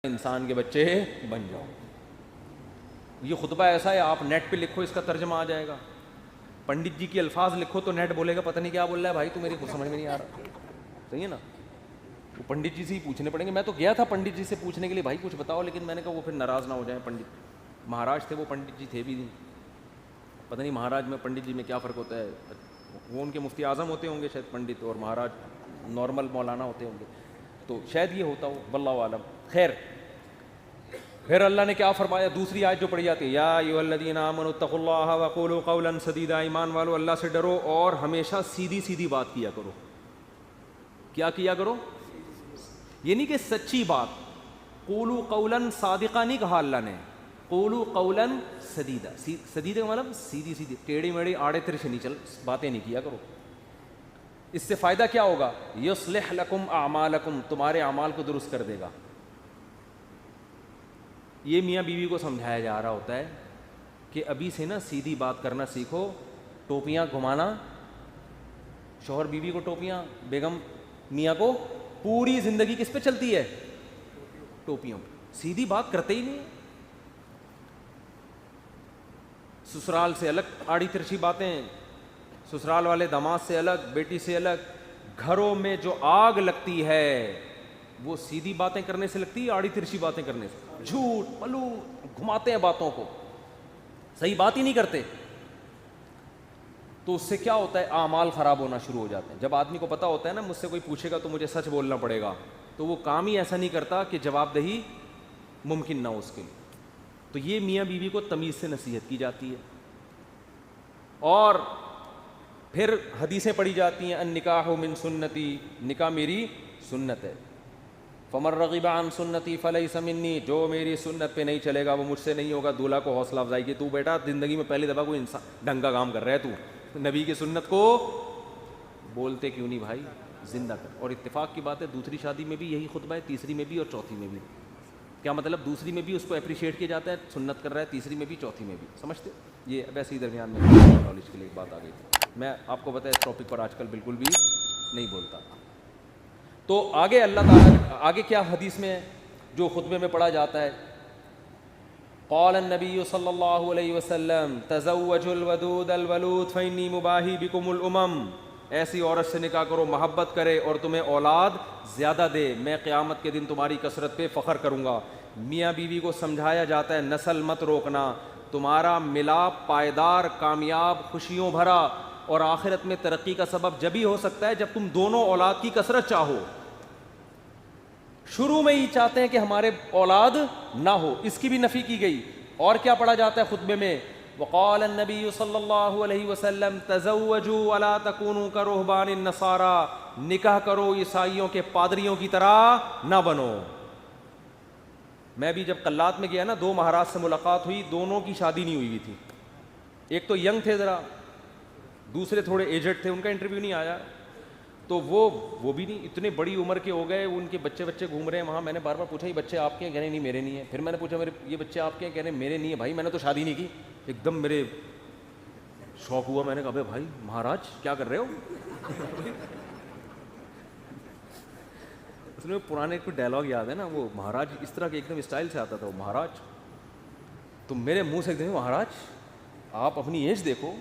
انسان کے بچے بن جاؤ. یہ خطبہ ایسا ہے, آپ نیٹ پہ لکھو اس کا ترجمہ آ جائے گا. پنڈت جی کے الفاظ لکھو تو نیٹ بولے گا پتہ نہیں کیا بول رہا ہے بھائی, تو میری کچھ سمجھ میں نہیں آ رہا. صحیح ہے نا. وہ پنڈت جی سے ہی پوچھنے پڑیں گے. میں تو گیا تھا پنڈت جی سے پوچھنے کے لیے بھائی کچھ بتاؤ, لیکن میں نے کہا وہ پھر ناراض نہ ہو جائیں. پنڈت مہاراج تھے وہ, پنڈت جی تھے بھی نہیں. پتہ نہیں مہاراج میں پنڈت جی میں کیا فرق ہوتا ہے. وہ ان کے مفتی اعظم ہوتے ہوں گے شاید پنڈت, اور مہاراج نارمل مولانا ہوتے ہوں گے, تو شاید یہ ہوتا ہو, واللہ عالم. خیر, پھر اللہ نے کیا فرمایا دوسری آیت جو پڑھی جاتی ہے, یا ایھا الذین آمنوا اتقوا اللہ وقولوا قولا سدیدا, ایمان والو اللہ سے ڈرو اور ہمیشہ سیدھی سیدھی بات کیا کرو. کیا کیا کرو؟ یہ نہیں کہ سچی بات. قولوا قولا صادقا نہیں کہا اللہ نے, قولوا قولا سدیدا. سدیدا کا مطلب سیدھی سیدھی, ٹیڑھی میڑھی آڑے ترچھے نہیں چل باتیں نہیں کیا کرو. اس سے فائدہ کیا ہوگا؟ یصلح لکم اعمالکم, تمہارے اعمال کو درست کر دے گا. یہ میاں بیوی کو سمجھایا جا رہا ہوتا ہے کہ ابھی سے نا سیدھی بات کرنا سیکھو. ٹوپیاں گھمانا, شوہر بیوی کو ٹوپیاں, بیگم میاں کو, پوری زندگی کس پہ چلتی ہے؟ ٹوپیوں پہ. سیدھی بات کرتے ہی نہیں. سسرال سے الگ آڑی ترچھی باتیں, سسرال والے داماد سے الگ, بیٹی سے الگ. گھروں میں جو آگ لگتی ہے وہ سیدھی باتیں کرنے سے لگتی ہے, آڑی ترچھی باتیں کرنے سے. جھوٹ پلو گھماتے ہیں باتوں کو, صحیح بات ہی نہیں کرتے. تو اس سے کیا ہوتا ہے؟ اعمال خراب ہونا شروع ہو جاتے ہیں. جب آدمی کو پتہ ہوتا ہے نا مجھ سے کوئی پوچھے گا تو مجھے سچ بولنا پڑے گا, تو وہ کام ہی ایسا نہیں کرتا کہ جواب دہی ممکن نہ ہو اس کے لیے. تو یہ میاں بیوی کو تمیز سے نصیحت کی جاتی ہے. اور پھر حدیثیں پڑھی جاتی ہیں, النکاح من سنتی, نکاح میری سنت ہے. فمن رغب عن سنتی فلیس منی, جو میری سنت پہ نہیں چلے گا وہ مجھ سے نہیں ہوگا. دولہا کو حوصلہ افزائی کی, تو بیٹا زندگی میں پہلی دفعہ کوئی انسان ڈھنگ کا کام کر رہا ہے, تو نبی کی سنت کو بولتے کیوں نہیں بھائی, زندہ کر. اور اتفاق کی بات ہے دوسری شادی میں بھی یہی خطبہ ہے, تیسری میں بھی اور چوتھی میں بھی. کیا مطلب؟ دوسری میں بھی اس کو اپریشیٹ کیا جاتا ہے, سنت کر رہا ہے, تیسری میں بھی چوتھی میں بھی. سمجھتے؟ یہ ویسے ہی درمیان میں نالج کے لیے ایک بات آ گئی تھی. میں آپ کو بتایا اس ٹاپک پر آج کل بالکل بھی نہیں بولتا. تو آگے اللہ تعالیٰ آگے کیا حدیث میں جو خطبے میں پڑھا جاتا ہے, قال النبی صلی اللہ علیہ وسلم تزوجوا الودود الولود فانی مباہی بکم الامم. ایسی عورت سے نکاح کرو محبت کرے اور تمہیں اولاد زیادہ دے, میں قیامت کے دن تمہاری کثرت پہ فخر کروں گا. میاں بیوی کو سمجھایا جاتا ہے نسل مت روکنا, تمہارا ملاپ پائیدار, کامیاب, خوشیوں بھرا اور آخرت میں ترقی کا سبب جبھی ہو سکتا ہے جب تم دونوں اولاد کی کثرت چاہو. شروع میں ہی چاہتے ہیں کہ ہمارے اولاد نہ ہو, اس کی بھی نفی کی گئی. اور کیا پڑھا جاتا ہے خطبے میں, وقال النبی صلی اللہ علیہ وسلم تزوجوا ولا تکونوا کرہبان النصارى, نکاح کرو عیسائیوں کے پادریوں کی طرح نہ بنو. میں بھی جب قلات میں گیا نا, 2 مہاراج سے ملاقات ہوئی, دونوں کی شادی نہیں ہوئی تھی. ایک تو ینگ تھے ذرا, دوسرے تھوڑے ایجڈ تھے, ان کا انٹرویو نہیں آیا. تو وہ بھی نہیں, اتنے بڑی عمر کے ہو گئے, ان کے بچے گھوم رہے ہیں وہاں. میں نے بار بار پوچھا یہ بچے آپ کے ہیں؟ کہہ رہے نہیں میرے نہیں ہیں. پھر میں نے پوچھا یہ بچے آپ کے ہیں؟ کہہ رہے میرے نہیں ہیں. بھائی میں نے تو شادی نہیں کی. ایک دم میرے شوق ہوا, میں نے کہا بھائی مہاراج کیا کر رہے ہو. اس میں پرانے کوئی ڈائلاگ یاد ہے نا, وہ مہاراج اس طرح کے ایک دم اسٹائل سے آتا تھا, وہ مہاراج تم میرے منہ سے ایک دم مہاراج آپ اپنی ایج دیکھو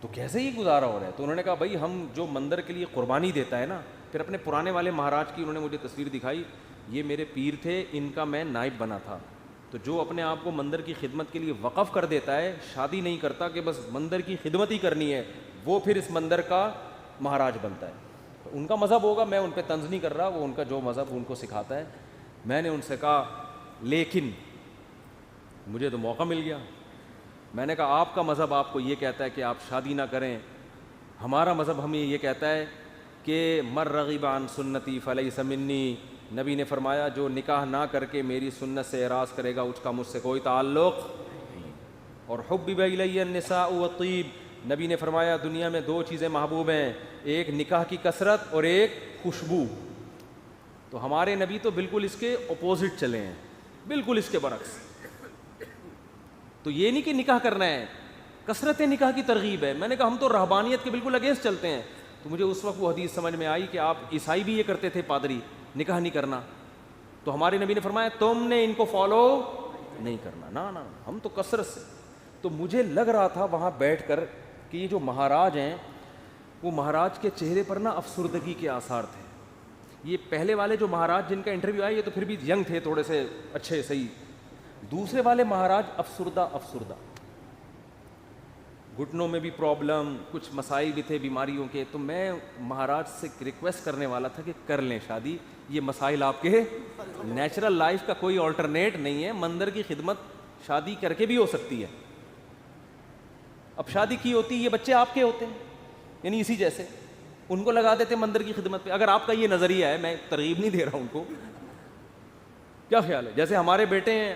تو کیسے ہی گزارا ہو رہا ہے. تو انہوں نے کہا بھائی ہم جو مندر کے لیے قربانی دیتا ہے نا, پھر اپنے پرانے والے مہاراج کی انہوں نے مجھے تصویر دکھائی, یہ میرے پیر تھے, ان کا میں نائب بنا تھا. تو جو اپنے آپ کو مندر کی خدمت کے لیے وقف کر دیتا ہے, شادی نہیں کرتا کہ بس مندر کی خدمت ہی کرنی ہے, وہ پھر اس مندر کا مہاراج بنتا ہے. تو ان کا مذہب ہوگا, میں ان پہ طنز نہیں کر رہا, وہ ان کا جو مذہب ان کو سکھاتا ہے. میں نے ان سے کہا لیکن مجھے تو موقع مل گیا. میں نے کہا آپ کا مذہب آپ کو یہ کہتا ہے کہ آپ شادی نہ کریں, ہمارا مذہب ہمیں یہ کہتا ہے کہ من رغب عن سنتی فلیس منی. نبی نے فرمایا جو نکاح نہ کر کے میری سنت سے اعراض کرے گا اس کا مجھ سے کوئی تعلق نہیں. اور حبب الی النساء والطیب, نبی نے فرمایا دنیا میں 2 چیزیں محبوب ہیں, ایک نکاح کی کثرت اور ایک خوشبو. تو ہمارے نبی تو بالکل اس کے اپوزٹ چلے ہیں, بالکل اس کے برعکس. تو یہ نہیں کہ نکاح کرنا ہے, کثرت نکاح کی ترغیب ہے. میں نے کہا ہم تو رہبانیت کے بالکل اگینسٹ چلتے ہیں. تو مجھے اس وقت وہ حدیث سمجھ میں آئی کہ آپ عیسائی بھی یہ کرتے تھے, پادری, نکاح نہیں کرنا. تو ہمارے نبی نے فرمایا تم نے ان کو فالو نہیں کرنا، نہ ہم تو کثرت سے. تو مجھے لگ رہا تھا وہاں بیٹھ کر کہ یہ جو مہاراج ہیں وہ مہاراج کے چہرے پر نا افسردگی کے آثار تھے. یہ پہلے والے جو مہاراج جن کا انٹرویو آیا یہ تو پھر بھی ینگ تھے تھوڑے سے اچھے صحیح. دوسرے والے مہاراج افسردہ گھٹنوں میں بھی پرابلم، کچھ مسائل بھی تھے بیماریوں کے. تو میں مہاراج سے ریکویسٹ کرنے والا تھا کہ کر لیں شادی، یہ مسائل آپ کے نیچرل لائف کا کوئی آلٹرنیٹ نہیں ہے. مندر کی خدمت شادی کر کے بھی ہو سکتی ہے. اب شادی کی ہوتی یہ بچے آپ کے ہوتے ہیں، یعنی اسی جیسے ان کو لگا دیتے مندر کی خدمت پہ. اگر آپ کا یہ نظریہ ہے، میں ترغیب نہیں دے رہا ہوں ان کو، کیا خیال ہے؟ جیسے ہمارے بیٹے ہیں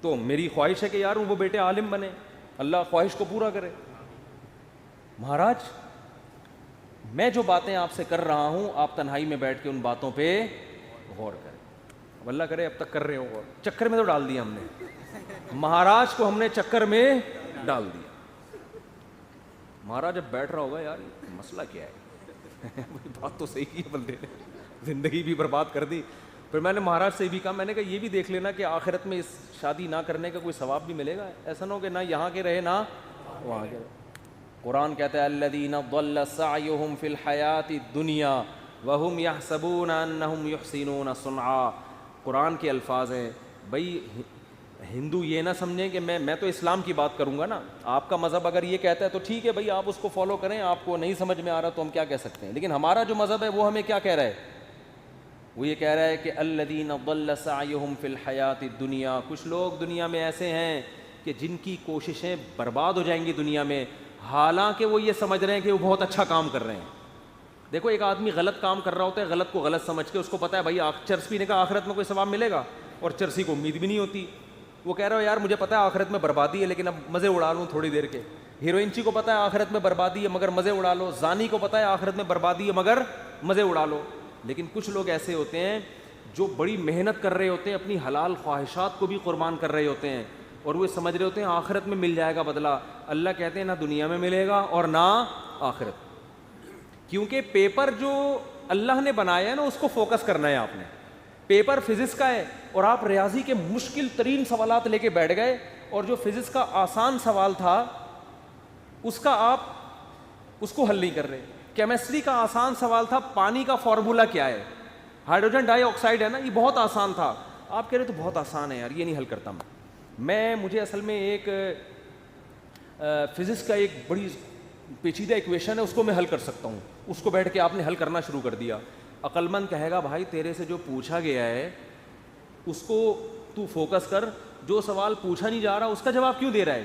تو میری خواہش ہے کہ یار وہ بیٹے عالم بنے، اللہ خواہش کو پورا کرے. مہاراج میں جو باتیں آپ سے کر رہا ہوں آپ تنہائی میں بیٹھ کے ان باتوں پہ غور کریں. اب اللہ کرے اب تک کر رہے ہو غور. چکر میں تو ڈال دیا ہم نے، مہاراج کو ہم نے چکر میں ڈال دیا. مہاراج اب بیٹھ رہا ہوگا یار مسئلہ کیا ہے بات تو صحیح کی بندے نے، زندگی بھی برباد کر دی. پھر میں نے مہاراج سے بھی کہا، میں نے کہا یہ بھی دیکھ لینا کہ آخرت میں اس شادی نہ کرنے کا کوئی ثواب بھی ملے گا. ایسا نہ ہو کہ نہ یہاں کے رہے نہ وہاں کے رہے. قرآن کہتا ہے الذین ضل سعیہم فی الحیاۃ الدنیا وہم یحسبون انہم یحسنون صنعا. قرآن کے الفاظ ہیں. بھائی ہندو یہ نہ سمجھیں کہ میں تو اسلام کی بات کروں گا نا، آپ کا مذہب اگر یہ کہتا ہے تو ٹھیک ہے بھائی آپ اس کو فالو کریں، آپ کو نہیں سمجھ میں آ رہا تو ہم کیا کہہ سکتے ہیں. لیکن ہمارا جو مذہب ہے وہ ہمیں کیا کہہ رہا ہے؟ وہ یہ کہہ رہا ہے کہ الذین ضل سعیہم فی الحیاۃ الدنیا. کچھ لوگ دنیا میں ایسے ہیں کہ جن کی کوششیں برباد ہو جائیں گی دنیا میں، حالانکہ وہ یہ سمجھ رہے ہیں کہ وہ بہت اچھا کام کر رہے ہیں. دیکھو ایک آدمی غلط کام کر رہا ہوتا ہے، غلط کو غلط سمجھ کے، اس کو پتہ ہے بھائی چرس پینے کا آخرت میں کوئی ثواب ملے گا، اور چرسی کو امید بھی نہیں ہوتی. وہ کہہ رہا ہو یار مجھے پتہ ہے آخرت میں بربادی ہے لیکن اب مزے اڑا لوں تھوڑی دیر کے. ہیروئنچی کو پتہ ہے آخرت میں بربادی ہے مگر مزے اڑا لو. زانی کو پتہ ہے آخرت میں بربادی ہے مگر مزے اڑا لو. لیکن کچھ لوگ ایسے ہوتے ہیں جو بڑی محنت کر رہے ہوتے ہیں، اپنی حلال خواہشات کو بھی قربان کر رہے ہوتے ہیں، اور وہ سمجھ رہے ہوتے ہیں آخرت میں مل جائے گا بدلہ. اللہ کہتے ہیں نہ دنیا میں ملے گا اور نہ آخرت. کیونکہ پیپر جو اللہ نے بنایا ہے نا اس کو فوکس کرنا ہے آپ نے. پیپر فزکس کا ہے اور آپ ریاضی کے مشکل ترین سوالات لے کے بیٹھ گئے، اور جو فزکس کا آسان سوال تھا اس کا آپ اس کو حل نہیں کر رہے. کیمسٹری کا آسان سوال تھا پانی کا فارمولا کیا ہے، ہائیڈروجن ڈائی آکسائڈ ہے نا، یہ بہت آسان تھا. آپ کہہ رہے تو بہت آسان ہے یار یہ نہیں حل کرتا مجھے اصل میں ایک فزکس کا ایک بڑی پیچیدہ ایکویشن ہے اس کو میں حل کر سکتا ہوں. اس کو بیٹھ کے آپ نے حل کرنا شروع کر دیا. عقل مند کہے گا بھائی تیرے سے جو پوچھا گیا ہے اس کو تو فوکس کر، جو سوال پوچھا نہیں جا رہا اس کا جواب کیوں دے رہا ہے.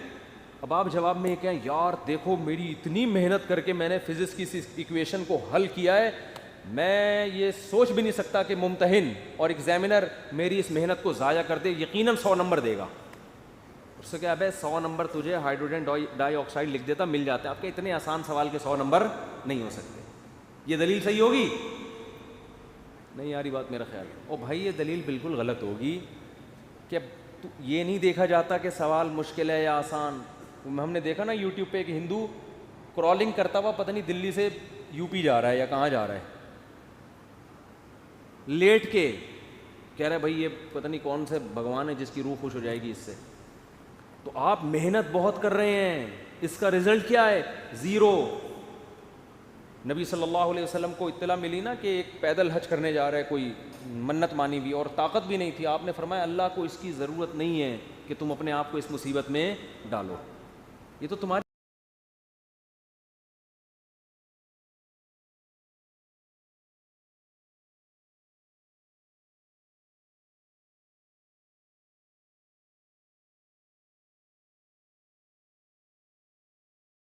اب آپ جواب میں کہیں یار دیکھو میری اتنی محنت کر کے میں نے فزکس کی اس ایکویشن کو حل کیا ہے، میں یہ سوچ بھی نہیں سکتا کہ ممتحن اور ایگزامینر میری اس محنت کو ضائع کر دے. یقیناً 100 نمبر دے گا. اس سے کیا 100 نمبر تجھے ہائیڈروجن ڈائی آکسائڈ لکھ دیتا مل جاتا ہے. آپ کے اتنے آسان سوال کے 100 نمبر نہیں ہو سکتے. یہ دلیل صحیح ہوگی؟ نہیں یاری بات میرا خیال ہے. اور بھائی یہ دلیل بالکل غلط ہوگی کہ اب یہ نہیں دیکھا جاتا کہ سوال مشکل ہے یا آسان. ہم نے دیکھا نا یوٹیوب پہ ایک ہندو کرالنگ کرتا ہوا پتہ نہیں دلی سے یو پی جا رہا ہے یا کہاں جا رہا ہے، لیٹ کے کہہ رہا ہے بھائی یہ پتہ نہیں کون سے بھگوان ہے جس کی روح خوش ہو جائے گی اس سے. تو آپ محنت بہت کر رہے ہیں، اس کا رزلٹ کیا ہے؟ 0. نبی صلی اللہ علیہ وسلم کو اطلاع ملی نا کہ ایک پیدل حج کرنے جا رہا ہے کوئی، منت مانی بھی اور طاقت بھی نہیں تھی. آپ نے فرمایا اللہ کو اس کی ضرورت نہیں ہے کہ تم اپنے آپ کو اس مصیبت میں ڈالو، یہ تو تمہاری